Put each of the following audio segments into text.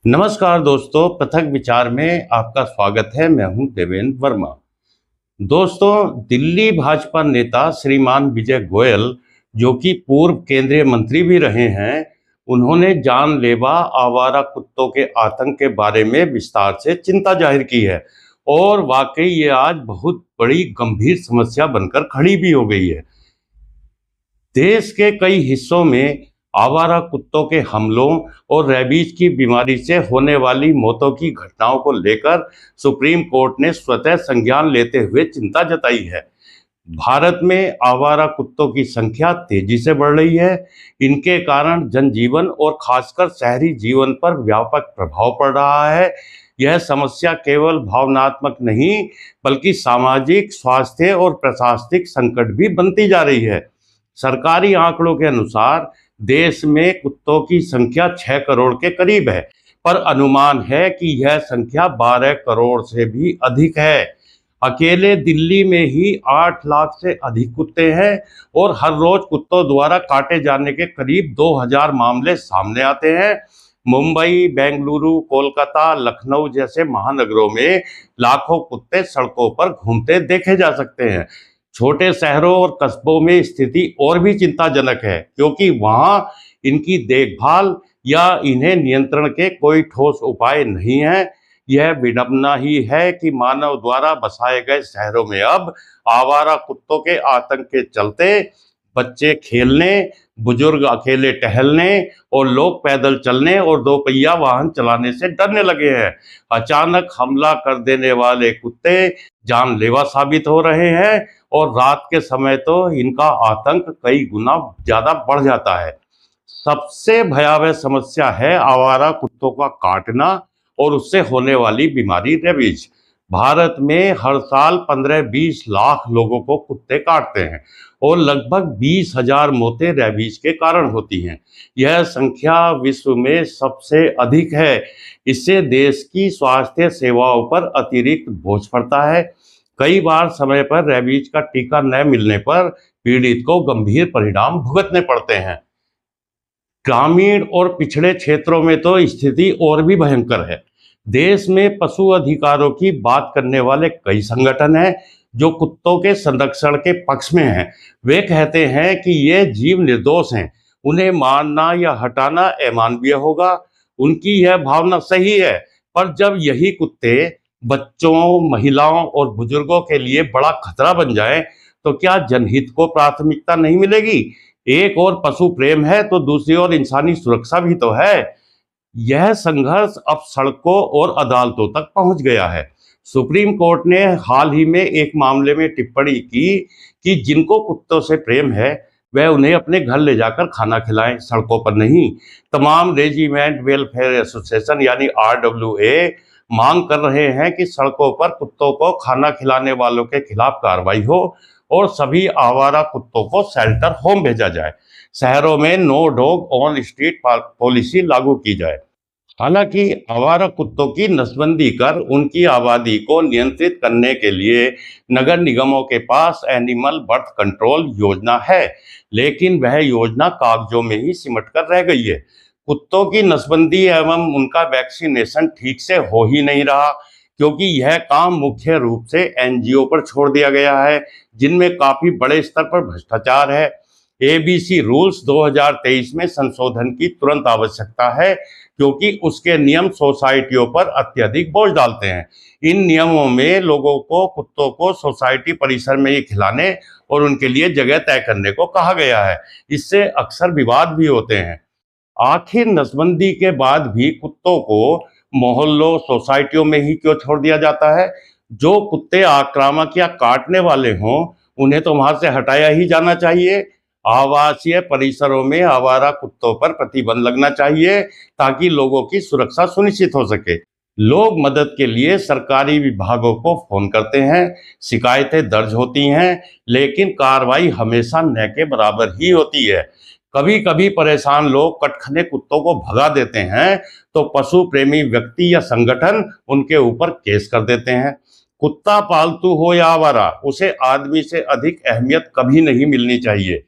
नमस्कार दोस्तों, पृथक विचार में आपका स्वागत है। मैं हूं देवेंद्र वर्मा। दोस्तों, दिल्ली भाजपा नेता श्रीमान विजय गोयल, जो कि पूर्व केंद्रीय मंत्री भी रहे हैं, उन्होंने जानलेवा आवारा कुत्तों के आतंक के बारे में विस्तार से चिंता जाहिर की है। और वाकई ये आज बहुत बड़ी गंभीर समस्या बनकर खड़ी भी हो गई है। देश के कई हिस्सों में आवारा कुत्तों के हमलों और रेबीज की बीमारी से होने वाली मौतों की घटनाओं को लेकर सुप्रीम कोर्ट ने स्वतः संज्ञान लेते हुए चिंता जताई है। भारत में आवारा कुत्तों की संख्या तेजी से बढ़ रही है। इनके कारण जनजीवन और खासकर शहरी जीवन पर व्यापक प्रभाव पड़ रहा है। यह समस्या केवल भावनात्मक नहीं, बल्कि सामाजिक, स्वास्थ्य और प्रशासनिक संकट भी बनती जा रही है। सरकारी आंकड़ों के अनुसार देश में कुत्तों की संख्या 6 करोड़ के करीब है, पर अनुमान है कि यह संख्या 12 करोड़ से भी अधिक है। अकेले दिल्ली में ही 8 लाख से अधिक कुत्ते हैं और हर रोज कुत्तों द्वारा काटे जाने के करीब 2000 मामले सामने आते हैं। मुंबई, बेंगलुरु, कोलकाता, लखनऊ जैसे महानगरों में लाखों कुत्ते सड़कों पर घूमते देखे जा सकते हैं। छोटे शहरों और कस्बों में स्थिति और भी चिंताजनक है, क्योंकि वहां इनकी देखभाल या इन्हें नियंत्रण के कोई ठोस उपाय नहीं है। यह विडंबना ही है कि मानव द्वारा बसाए गए शहरों में अब आवारा कुत्तों के आतंक के चलते बच्चे खेलने, बुजुर्ग अकेले टहलने और लोग पैदल चलने और दोपहिया वाहन चलाने से डरने लगे हैं। अचानक हमला कर देने वाले कुत्ते जानलेवा साबित हो रहे हैं और रात के समय तो इनका आतंक कई गुना ज्यादा बढ़ जाता है। सबसे भयावह समस्या है आवारा कुत्तों का काटना और उससे होने वाली बीमारी रेबीज। भारत में हर साल 15-20 लाख लोगों को कुत्ते काटते हैं और लगभग 20,000 मौतें रेबीज के कारण होती हैं। यह संख्या विश्व में सबसे अधिक है। इससे देश की स्वास्थ्य सेवाओं पर अतिरिक्त बोझ पड़ता है। कई बार समय पर रेबीज का टीका न मिलने पर पीड़ित को गंभीर परिणाम भुगतने पड़ते हैं। ग्रामीण और पिछड़े क्षेत्रों में तो स्थिति और भी भयंकर है। देश में पशु अधिकारों की बात करने वाले कई संगठन हैं जो कुत्तों के संरक्षण के पक्ष में हैं। वे कहते हैं कि ये जीव निर्दोष हैं, उन्हें मारना या हटाना अमानवीय होगा। उनकी यह भावना सही है, पर जब यही कुत्ते बच्चों, महिलाओं और बुजुर्गों के लिए बड़ा खतरा बन जाए, तो क्या जनहित को प्राथमिकता नहीं मिलेगी? एक और पशु प्रेम है तो दूसरी ओर इंसानी सुरक्षा भी तो है। यह संघर्ष अब सड़कों और अदालतों तक पहुंच गया है। सुप्रीम कोर्ट ने हाल ही में एक मामले में टिप्पणी की कि जिनको कुत्तों से प्रेम है वह उन्हें अपने घर ले जाकर खाना खिलाएं, सड़कों पर नहीं। तमाम रेजिमेंट वेलफेयर एसोसिएशन यानी RWA मांग कर रहे हैं कि सड़कों पर कुत्तों को खाना खिलाने वालों के खिलाफ कार्रवाई हो और सभी आवारा कुत्तों को शेल्टर होम भेजा जाए। शहरों में no dog on street policy लागू की जाए। हालांकि आवारा कुत्तों की नसबंदी कर उनकी आबादी को नियंत्रित करने के लिए नगर निगमों के पास एनिमल बर्थ कंट्रोल योजना है, लेकिन वह योजना कागजों में ही सिमट कर रह गई है। कुत्तों की नसबंदी एवं उनका वैक्सीनेशन ठीक से हो ही नहीं रहा, क्योंकि यह काम मुख्य रूप से NGO पर छोड़ दिया गया है, जिनमें काफी बड़े स्तर पर भ्रष्टाचार है। ABC रूल्स 2023 में संशोधन की तुरंत आवश्यकता है, क्योंकि उसके नियम सोसाइटियों पर अत्यधिक बोझ डालते हैं। इन नियमों में लोगों को कुत्तों को सोसाइटी परिसर में ही खिलाने और उनके लिए जगह तय करने को कहा गया है। इससे अक्सर विवाद भी होते हैं। आखिर नसबंदी के बाद भी कुत्तों को मोहल्लों, सोसाइटियों में ही क्यों छोड़ दिया जाता है? जो कुत्ते आक्रामक या काटने वाले हों, उन्हें तो वहां से हटाया ही जाना चाहिए। आवासीय परिसरों में आवारा कुत्तों पर प्रतिबंध लगना चाहिए, ताकि लोगों की सुरक्षा सुनिश्चित हो सके। लोग मदद के लिए सरकारी विभागों को फोन करते हैं, शिकायतें दर्ज होती हैं, लेकिन कार्रवाई हमेशा न के बराबर ही होती है। कभी कभी परेशान लोग कटखने कुत्तों को भगा देते हैं, तो पशु प्रेमी व्यक्ति या संगठन उनके ऊपर केस कर देते हैं। कुत्ता पालतू हो या आवारा, उसे आदमी से अधिक अहमियत कभी नहीं मिलनी चाहिए।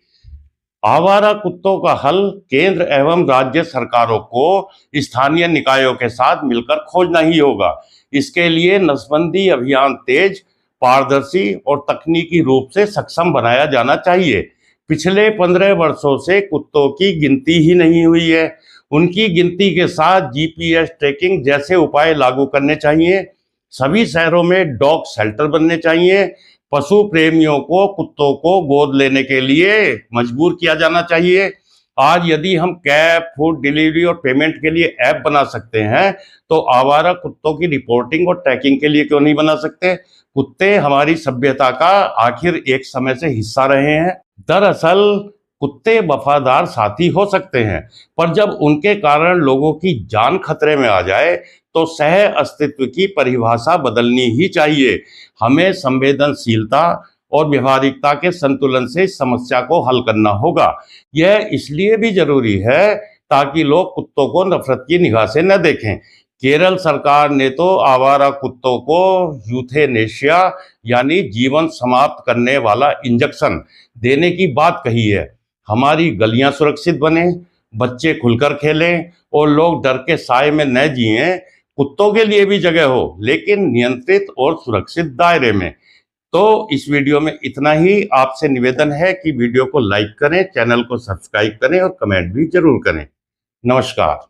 आवारा कुत्तों का हल केंद्र एवं राज्य सरकारों को स्थानीय निकायों के साथ मिलकर खोजना ही होगा। इसके लिए नसबंदी अभियान तेज, पारदर्शी और तकनीकी रूप से सक्षम बनाया जाना चाहिए। पिछले 15 वर्षों से कुत्तों की गिनती ही नहीं हुई है। उनकी गिनती के साथ जीपीएस ट्रैकिंग जैसे उपाय लागू करने चाहिए। सभी शहरों में डॉग शेल्टर बनने चाहिए। पशु प्रेमियों को कुत्तों को गोद लेने के लिए मजबूर किया जाना चाहिए। आज यदि हम कैब, फूड डिलीवरी और पेमेंट के लिए ऐप बना सकते हैं, तो आवारा कुत्तों की रिपोर्टिंग और ट्रैकिंग के लिए क्यों नहीं बना सकते? कुत्ते हमारी सभ्यता का आखिर एक समय से हिस्सा रहे हैं। दरअसल कुत्ते वफादार साथी हो सकते हैं, पर जब उनके कारण लोगों की जान खतरे में आ जाए तो सह अस्तित्व की परिभाषा बदलनी ही चाहिए। हमें संवेदनशीलता और व्यवहारिकता के संतुलन से इस समस्या को हल करना होगा। यह इसलिए भी जरूरी है ताकि लोग कुत्तों को नफरत की निगाह से न देखें। केरल सरकार ने तो आवारा कुत्तों को यूथेनेशिया यानी जीवन समाप्त करने वाला इंजेक्शन देने की बात कही है। हमारी गलियां सुरक्षित बने, बच्चे खुलकर खेलें और लोग डर के साए में न जिएं। कुत्तों के लिए भी जगह हो, लेकिन नियंत्रित और सुरक्षित दायरे में। तो इस वीडियो में इतना ही। आपसे निवेदन है कि वीडियो को लाइक करें, चैनल को सब्सक्राइब करें और कमेंट भी जरूर करें। नमस्कार।